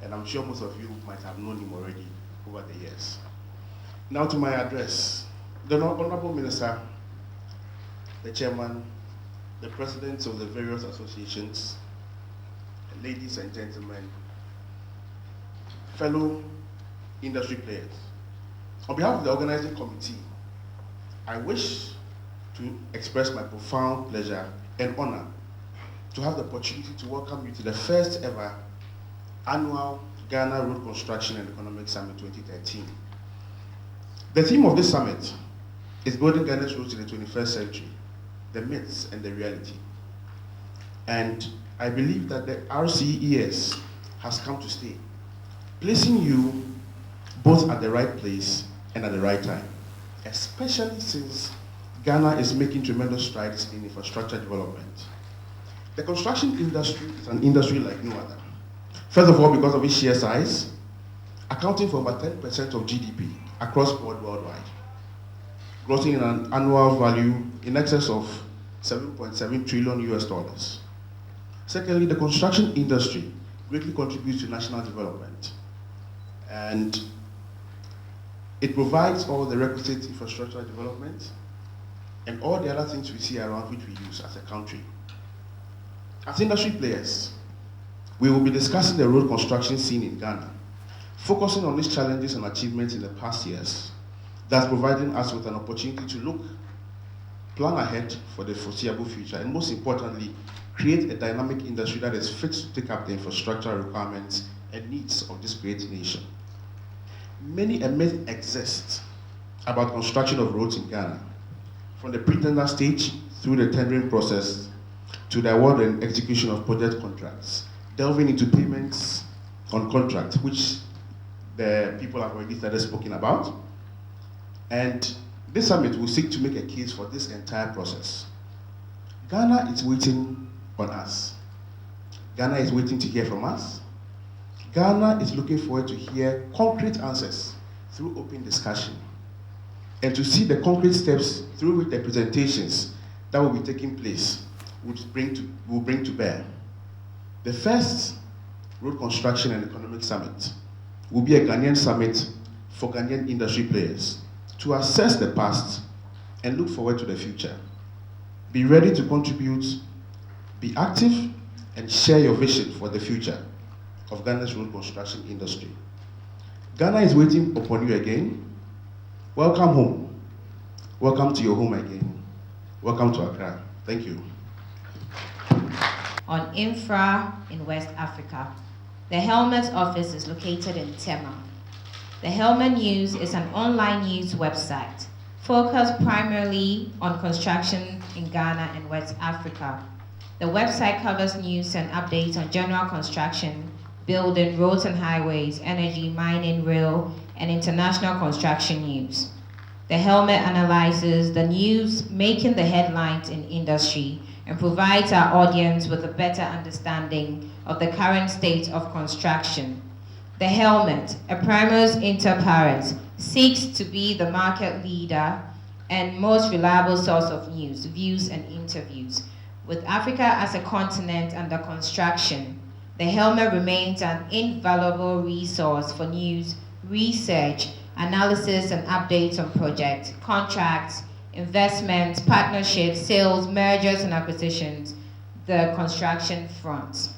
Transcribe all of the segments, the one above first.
and I'm sure most of you might have known him already over the years. Now to my address. The Honorable Minister, the Chairman, the Presidents of the various associations, ladies and gentlemen, fellow industry players. On behalf of the organizing committee, I wish to express my profound pleasure and honor to have the opportunity to welcome you to the first ever annual Ghana Road Construction and Economic Summit 2013. The theme of this summit is building Ghana's roads in the 21st century, the myths and the reality. And I believe that the RCES has come to stay, placing you both at the right place and at the right time, especially since Ghana is making tremendous strides in infrastructure development. The construction industry is an industry like no other. First of all, because of its sheer size, accounting for about 10% of GDP across board worldwide, grossing in an annual value in excess of $7.7 trillion US. Secondly, the construction industry greatly contributes to national development, and it provides all the requisite infrastructure development and all the other things we see around which we use as a country. As industry players, we will be discussing the road construction scene in Ghana, focusing on its challenges and achievements in the past years, thus providing us with an opportunity to plan ahead for the foreseeable future, and most importantly, create a dynamic industry that is fit to take up the infrastructure requirements and needs of this great nation. Many a myth exists about construction of roads in Ghana, from the pre-tender stage through the tendering process to the award and execution of project contracts, delving into payments on contracts, which the people have already started speaking about. And this summit will seek to make a case for this entire process. Ghana is waiting on us. Ghana is waiting to hear from us. Ghana is looking forward to hear concrete answers through open discussion, and to see the concrete steps through which the presentations that will be taking place will bring to bear. The first Road Construction and Economic Summit will be a Ghanaian summit for Ghanaian industry players to assess the past and look forward to the future. Be ready to contribute, be active, and share your vision for the future of Ghana's road construction industry. Ghana is waiting upon you again. Welcome home. Welcome to your home again. Welcome to Accra. Thank you. On infra in West Africa. The Helmet office is located in Tema. The Helmet News is an online news website focused primarily on construction in Ghana and West Africa. The website covers news and updates on general construction, building, roads and highways, energy, mining, rail, and international construction news. The Helmet analyzes the news making the headlines in industry and provides our audience with a better understanding of the current state of construction. The Helmet, a primus inter pares, seeks to be the market leader and most reliable source of news, views, and interviews. With Africa as a continent under construction, the Helmet remains an invaluable resource for news, research, analysis, and updates on projects, contracts, investments, partnerships, sales, mergers and acquisitions, the construction front.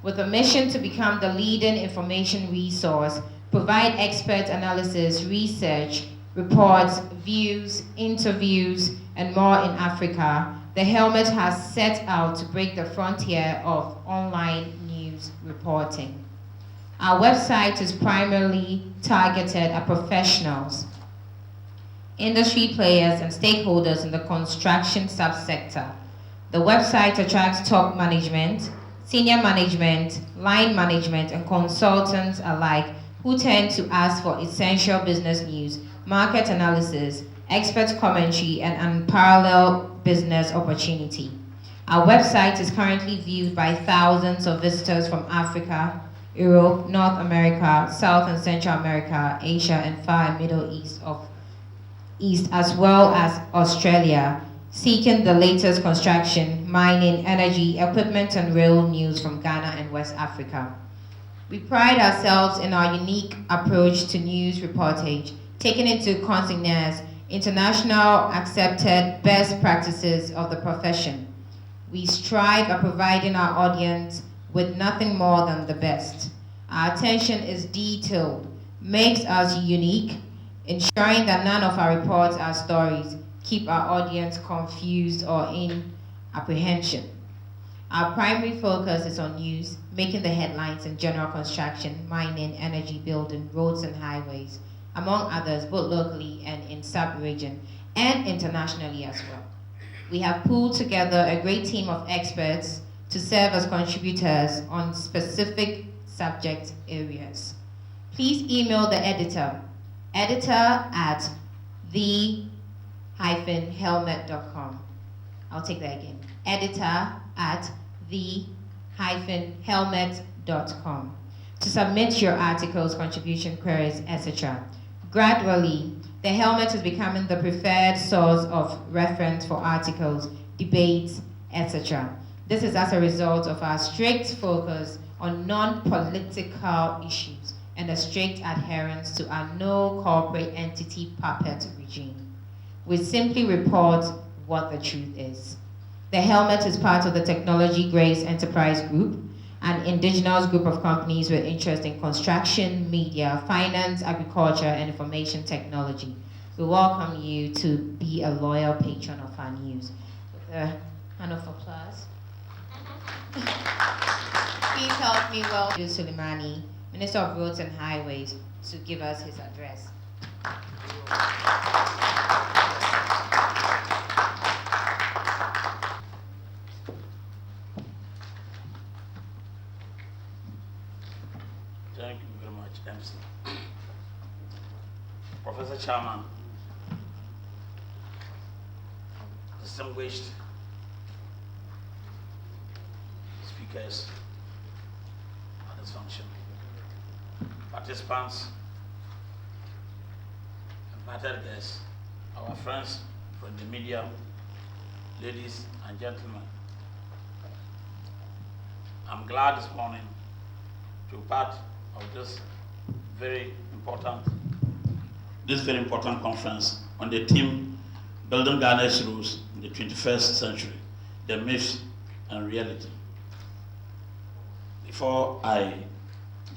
With a mission to become the leading information resource, provide expert analysis, research, reports, views, interviews, and more in Africa, the Helmet has set out to break the frontier of online news reporting. Our website is primarily targeted at professionals, industry players, and stakeholders in the construction subsector. The website attracts top management, senior management, line management, and consultants alike who tend to ask for essential business news, market analysis, expert commentary, and unparalleled business opportunity. Our website is currently viewed by thousands of visitors from Africa, Europe, North America, South and Central America, Asia, and far and Middle East, as well as Australia, seeking the latest construction, mining, energy, equipment, and rail news from Ghana and West Africa. We pride ourselves in our unique approach to news reportage, taking into consigners international accepted best practices of the profession. We strive at providing our audience with nothing more than the best. Our attention is detailed, makes us unique, ensuring that none of our reports or stories keep our audience confused or in apprehension. Our primary focus is on news, making the headlines in general construction, mining, energy, building, roads and highways, among others, both locally and in sub-region, and internationally as well. We have pulled together a great team of experts to serve as contributors on specific subject areas. Please email the editor at the-helmet.com. I'll take that again. Editor at the-helmet.com to submit your articles, contribution, queries, etc. Gradually, the helmet is becoming the preferred source of reference for articles, debates, etc. This is as a result of our strict focus on non-political issues and a strict adherence to our no corporate entity puppet regime. We simply report what the truth is. The helmet is part of the Technology Grace Enterprise Group, an indigenous group of companies with interest in construction, media, finance, agriculture, and information technology. We welcome you to be a loyal patron of our news. With a hand of applause. Please help me welcome Sulemani, Minister of Roads and Highways, to give us his address. Thank you very much, MC. Professor Chairman, distinguished speakers at this function, participants, invited guests, our friends from the media, ladies and gentlemen. I'm glad this morning to be part of this very important conference on the theme Building Ghana's Rules in the 21st Century, the Myths and Reality. Before I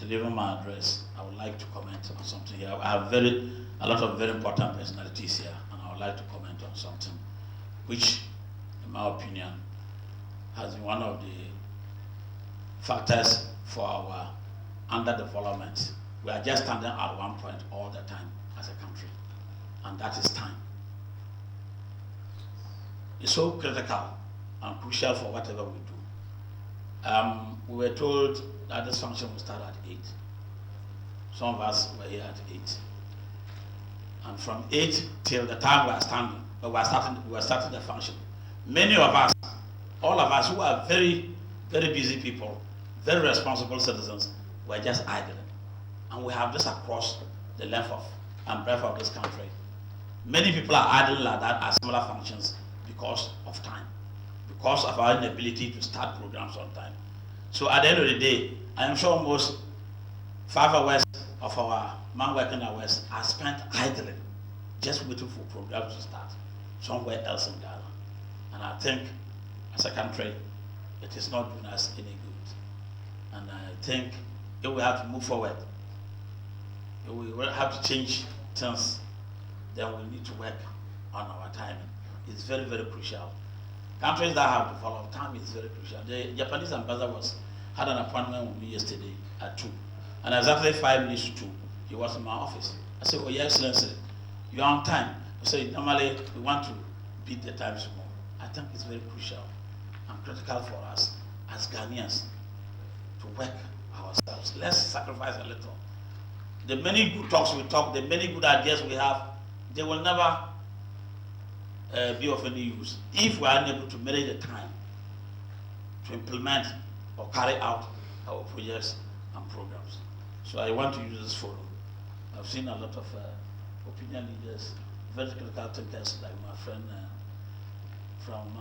deliver my address, I would like to comment on something here. I have a lot of very important personalities here, and I would like to comment on something which, in my opinion, has been one of the factors for our underdevelopment. We are just standing at one point all the time as a country, and that is time. It's so critical and crucial for whatever we do. We were told that this function will start at 8. Some of us were here at 8. And from 8 till the time we are starting the function, many of us, all of us who are very, very busy people, very responsible citizens, were just idling. And we have this across the length of and breadth of this country. Many people are idling like that at similar functions because of time, because of our inability to start programs on time. So at the end of the day, I am sure almost 5 hours of our man-working hours are spent idling, just waiting for programs to start somewhere else in Ghana. And I think, as a country, it is not doing us any good. And I think if we have to move forward, if we will have to change things, then we need to work on our timing. It's very, very crucial. Countries that have developed, time is very crucial. The Japanese ambassador had an appointment with me yesterday at 2. And exactly 5 minutes to 2, he was in my office. I said, "Oh, Your Excellency, you are on time." I said, "Normally, we want to beat the time some more." I think it's very crucial and critical for us as Ghanaians to work ourselves. Let's sacrifice a little. The many good talks we talk, the many good ideas we have, they will never be of any use if we are unable to manage the time to implement or carry out our projects and programs. So I want to use this forum. I've seen a lot of opinion leaders, very critical thinkers like my friend from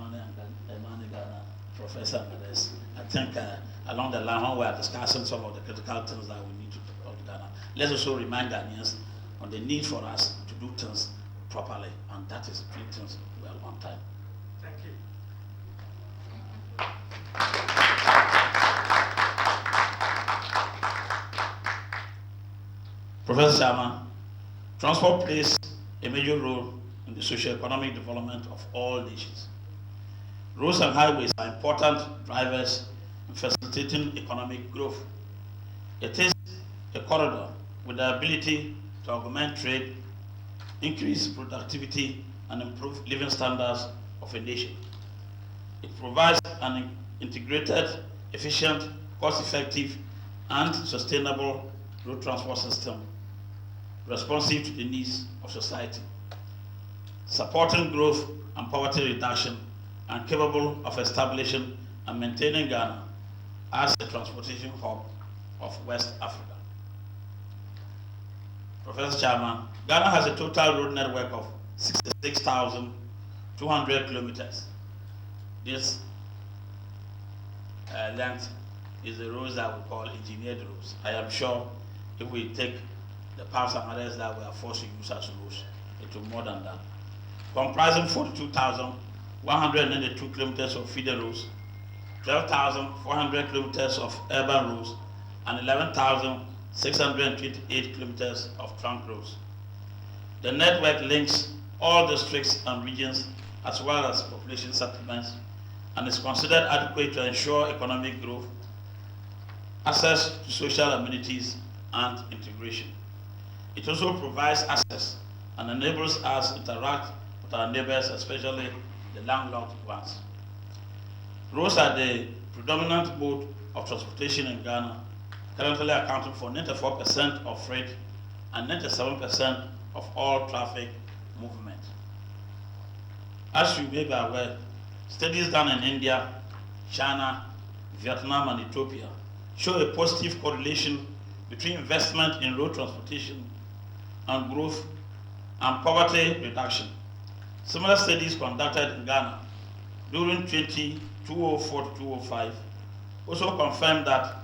Ghana, Professor and others. I think along the line when we are discussing some of the critical things that we need to do in Ghana. Let's also remind Ghanaians on the need for us to do things properly, and that is doing things well on time. Thank you. Professor Chairman, transport plays a major role in the socio-economic development of all nations. Roads and highways are important drivers in facilitating economic growth. It is a corridor with the ability to augment trade, increase productivity, and improve living standards of a nation. It provides an integrated, efficient, cost-effective, and sustainable road transport system responsive to the needs of society, supporting growth and poverty reduction, and capable of establishing and maintaining Ghana as a transportation hub of West Africa. Professor Chairman, Ghana has a total road network of 66,200 kilometers. This length is the roads that we call engineered roads. I am sure if we take the paths and others that we are forced to use as roads, it will be more than that. Comprising 42,192 kilometers of feeder roads, 12,400 kilometers of urban roads, and 11,628 kilometers of trunk roads. The network links all districts and regions as well as population settlements and is considered adequate to ensure economic growth, access to social amenities, and integration. It also provides access and enables us to interact with our neighbors, especially the landlocked ones. Roads are the predominant mode of transportation in Ghana, currently accounting for 94% of freight and 97% of all traffic movement. As you may be aware, studies done in India, China, Vietnam, and Ethiopia show a positive correlation between investment in road transportation and growth and poverty reduction. Similar studies conducted in Ghana during 2004 to 2005 also confirmed that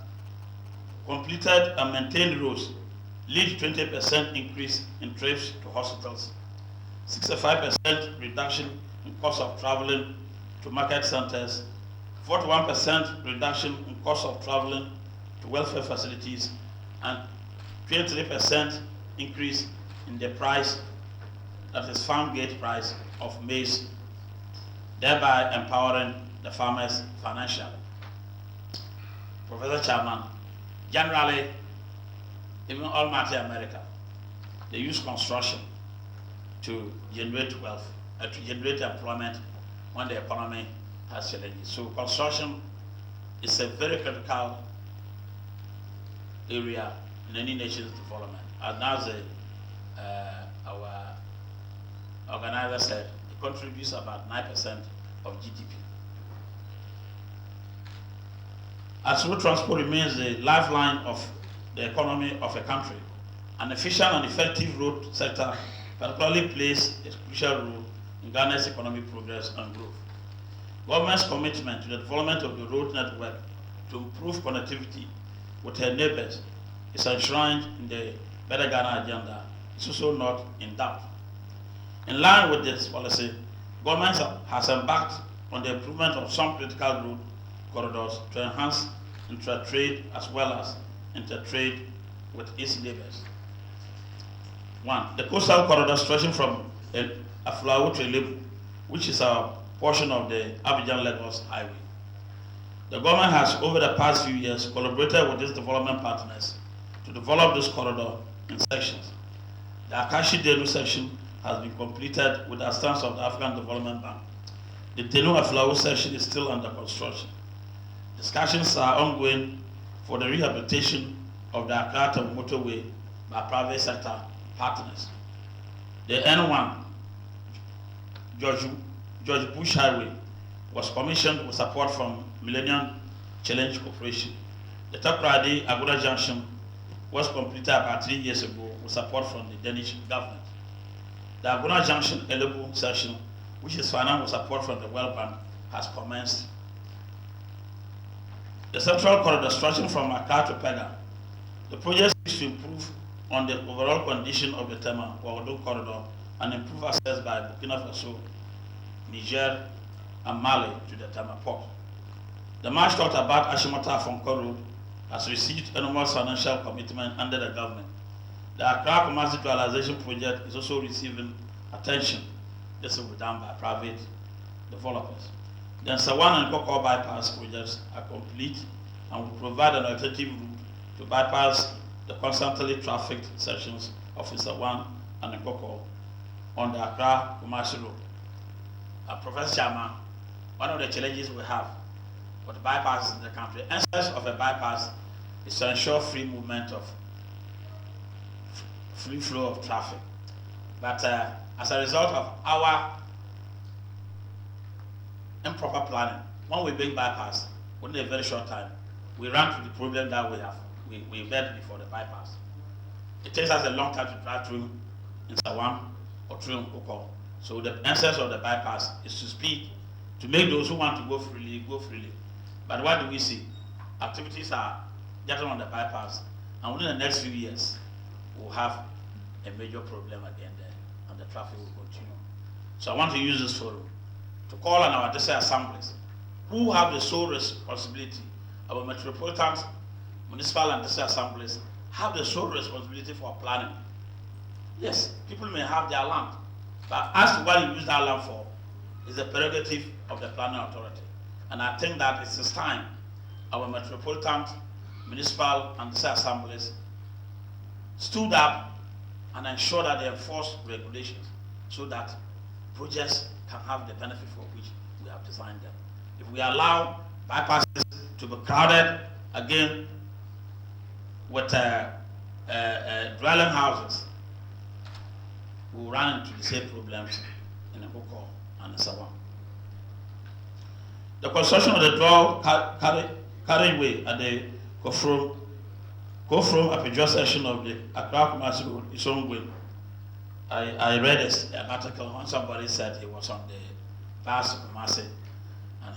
completed and maintained roads lead to 20% increase in trips to hospitals, 65% reduction in cost of traveling to market centers, 41% reduction in cost of traveling to welfare facilities, and 23% increase in the price, that is farm gate price of maize, thereby empowering the farmers financially. Professor Chairman, generally, even all Almighty America, they use construction to generate wealth, to generate employment when the economy has challenges. So construction is a very critical area in any nation's development. And as our organizer said, it contributes about 9% of GDP. As road transport remains the lifeline of the economy of a country, an efficient and effective road sector particularly plays a crucial role in Ghana's economic progress and growth. Government's commitment to the development of the road network to improve connectivity with her neighbors is enshrined in the Better Ghana agenda. It's also not in doubt. In line with this policy, government has embarked on the improvement of some critical road corridors to enhance intra-trade as well as inter-trade with its neighbors. One, the coastal corridor stretching from Afulawu to Elebu, which is a portion of the Abidjan-Lagos highway. The government has, over the past few years, collaborated with its development partners to develop this corridor in sections. The Akashi-Denu section has been completed with the assistance of the African Development Bank. The Denu-Afulawu section is still under construction. Discussions are ongoing for the rehabilitation of the Accra motorway by private sector partners. The N1 George Bush Highway was commissioned with support from Millennium Challenge Corporation. The Takoradi Agoda Junction was completed about 3 years ago with support from the Danish government. The Agoda Junction Elebu section, which is financed with support from the World Bank, has commenced. The Central Corridor stretching from Accra to Pega. The project seeks to improve on the overall condition of the Tema corridor and improve access by Burkina Faso, Niger, and Mali to the Tema port. The march talked about Ashimota-Fonko Road has received enormous financial commitment under the government. The Accra Commerce Dualization project is also receiving attention. This will be done by private developers. The Nsawan and Koko bypass projects are complete and will provide an alternative route to bypass the constantly trafficked sections of Nsawan and Koko on the Accra Commercial Road. Professor Chairman, one of the challenges we have with bypasses in the country, the essence of a bypass is to ensure free movement of free flow of traffic. But as a result of our improper planning, when we build bypass, within a very short time, we run to the problem that we have. We read before the bypass. It takes us a long time to drive through in Sawan or through Nkoko. So the essence of the bypass is to speed, to make those who want to go freely, go freely. But what do we see? Activities are getting on the bypass, and within the next few years, we'll have a major problem again there, and the traffic will continue. So I want to use this forum to call on our district assemblies, who have the sole responsibility. Our metropolitan, municipal, and district assemblies have the sole responsibility for planning. Yes, people may have their land, but as to what you use that land for is the prerogative of the planning authority. And I think that it's time our metropolitan, municipal, and district assemblies stood up and ensure that they enforce regulations so that projects can have the benefit for which we have designed them. If we allow bypasses to be crowded again with dwelling houses, we will run into the same problems in the Boko and the Sawan. The construction of the dual carriageway at the Kofrom Apidjo section of the Accra Commerce Road is ongoing. I read an article when somebody said he was on the bus of Kumasi, and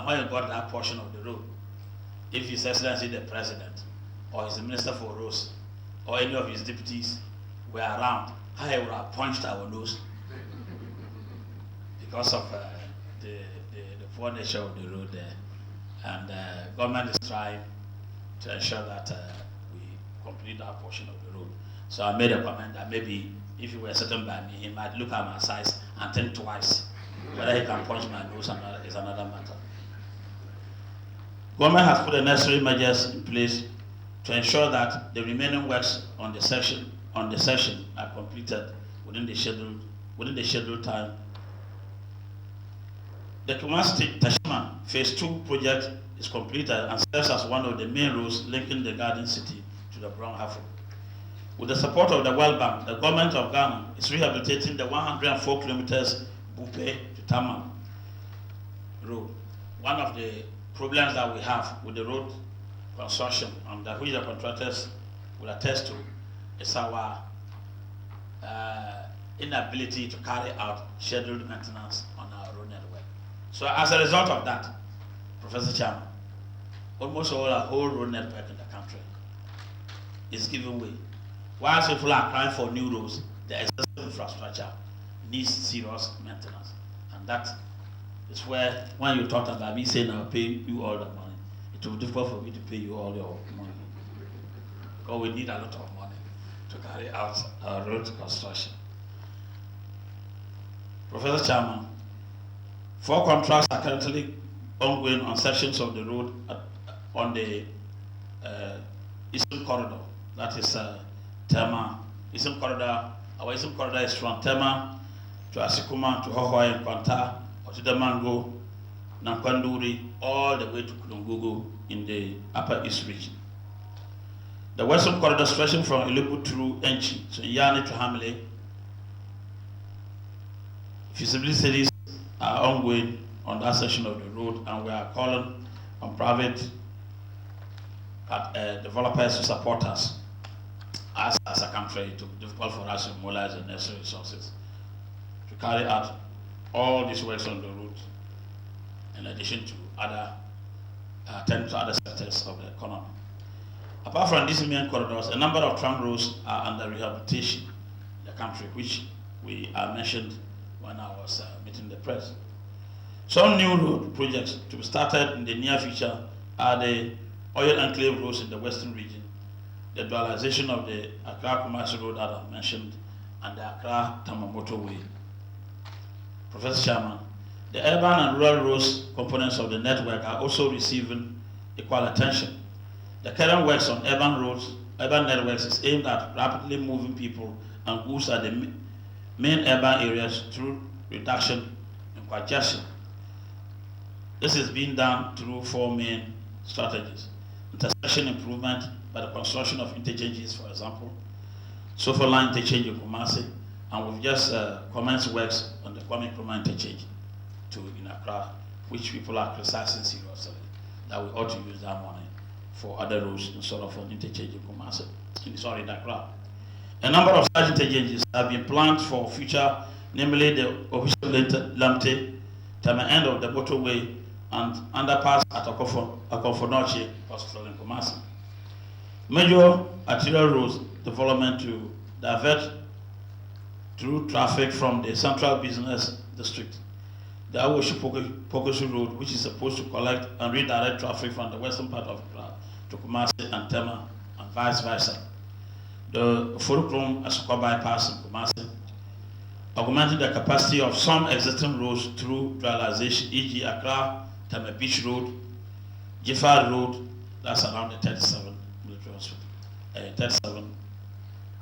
when he got that portion of the road, if His Excellency the President or his Minister for Roads or any of his deputies were around, I would have punched our nose because of the poor nature of the road there. And government is trying to ensure that we complete that portion of the road. So I made a comment that maybe if he were sitting by me, he might look at my size and think twice. Whether he can punch my nose is another matter. Government has put the necessary measures in place to ensure that the remaining works on the section are completed within the scheduled time. The Kumasi Tashima Phase 2 project is completed and serves as one of the main roads linking the Garden City to the Brown Hafo. With the support of the World Bank, the government of Ghana is rehabilitating the 104 kilometers Bupe to Tama road. One of the problems that we have with the road construction, and that which the contractors will attest to, is our inability to carry out scheduled maintenance on our road network. So as a result of that, Professor Chairman, almost our whole road network in the country is giving way. Whilst people are crying for new roads, the existing infrastructure needs serious maintenance. And that is where, when you talk about me saying I'll pay you all the money, it will be difficult for me to pay you all your money. Because we need a lot of money to carry out our road construction. Professor Chairman, 4 contracts are currently ongoing on sections of the road on the Eastern Corridor. That is Tema, Eastern Corridor. Our Eastern Corridor is from Tema to Asikuma to Hohoi and Kwanta, Otidamango, Nankwanduri, all the way to Kulungugu in the Upper East region. The Western Corridor stretching from Iluku through Enchi, so Yani to Hamile. Feasibility studies are ongoing on that section of the road, and we are calling on private developers to support us as a country. It will be difficult for us to mobilize the necessary resources to carry out all these works on the route, in addition to other attend to other sectors of the economy. Apart from these main corridors, a number of trunk roads are under rehabilitation in the country, which we mentioned when I was meeting the press. Some new road projects to be started in the near future are the oil enclave roads in the western region, the dualization of the Accra-Kumasi road that I mentioned, and the Accra-Tamamoto way. Professor Chairman, the urban and rural roads components of the network are also receiving equal attention. The current works on urban networks is aimed at rapidly moving people and goods at the main urban areas through reduction in congestion. This is being done through 4 main strategies: intersection improvement by the construction of interchanges, for example, Sofa Line interchange in Kumasi, and we've just commenced works on the Kwame Nkrumah interchange in Accra, which people are criticizing seriously, that we ought to use that money for other roads instead of an interchange in Kumasi, in Accra. A number of such interchanges have been planned for future, namely the official Lamte, Tama end of the motorway, and underpass at Akonfonoche Hospital in Kumasi. Major arterial roads development to divert through traffic from the central business district. The Awoshi-Pokosu Road, which is supposed to collect and redirect traffic from the western part of Accra to Kumasi and Tema, and vice versa. The Furukrum Asukwa bypass in Kumasi, augmenting the capacity of some existing roads through dualization, e.g. Accra, Tema Beach Road, Jifar Road, that's around the 37 military hospital,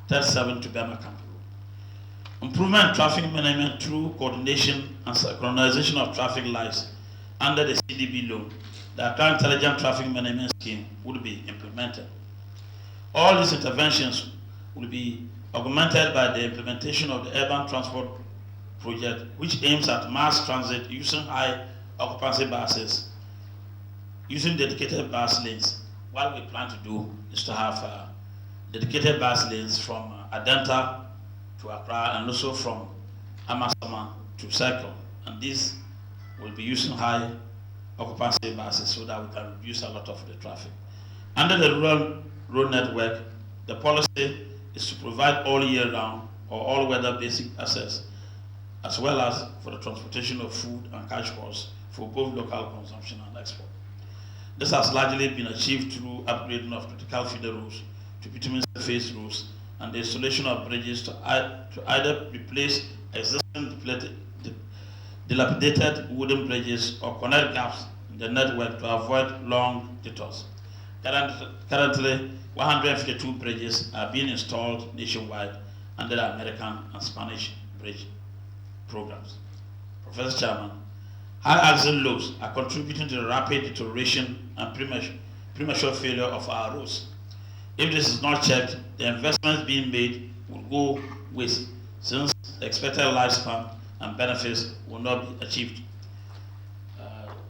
37 to Bema Camp Road. Improvement in traffic management through coordination and synchronization of traffic lights under the CDB loan, the Accra Intelligent Traffic Management Scheme would be implemented. All these interventions will be augmented by the implementation of the Urban Transport Project, which aims at mass transit using high occupancy buses, using dedicated bus lanes. What we plan to do is to have dedicated bus lanes from Adenta to Accra and also from Amasama to Circle. And these will be using high occupancy buses so that we can reduce a lot of the traffic. Under the rural road network, the policy is to provide all year round or all weather basic access, as well as for the transportation of food and cash crops for both local consumption and export. This has largely been achieved through upgrading of critical feeder roads to bitumen surface roads and the installation of bridges to either replace existing dilapidated wooden bridges or connect gaps in the network to avoid long detours. Currently, 152 bridges are being installed nationwide under the American and Spanish bridge programs. Professor Chairman, high axle loads are contributing to the rapid deterioration and premature failure of our roads. If this is not checked, the investments being made will go waste, since the expected lifespan and benefits will not be achieved.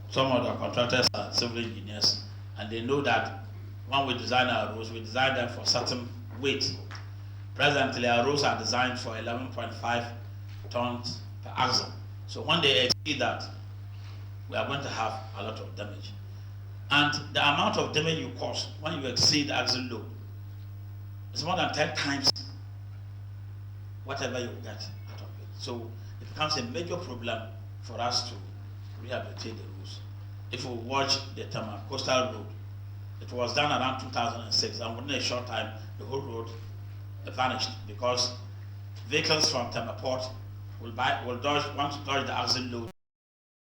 Some of the contractors are civil engineers, and they know that when we design our roads, we design them for certain weight. Presently, our roads are designed for 11.5 tons per axle. So when they exceed that, we are going to have a lot of damage. And the amount of damage you cause when you exceed the axle load is more than 10 times whatever you get out of it. So it becomes a major problem for us to rehabilitate the roads. If we watch the Tema Coastal Road, it was done around 2006, and within a short time, the whole road vanished because vehicles from Tema Port want to dodge the axle load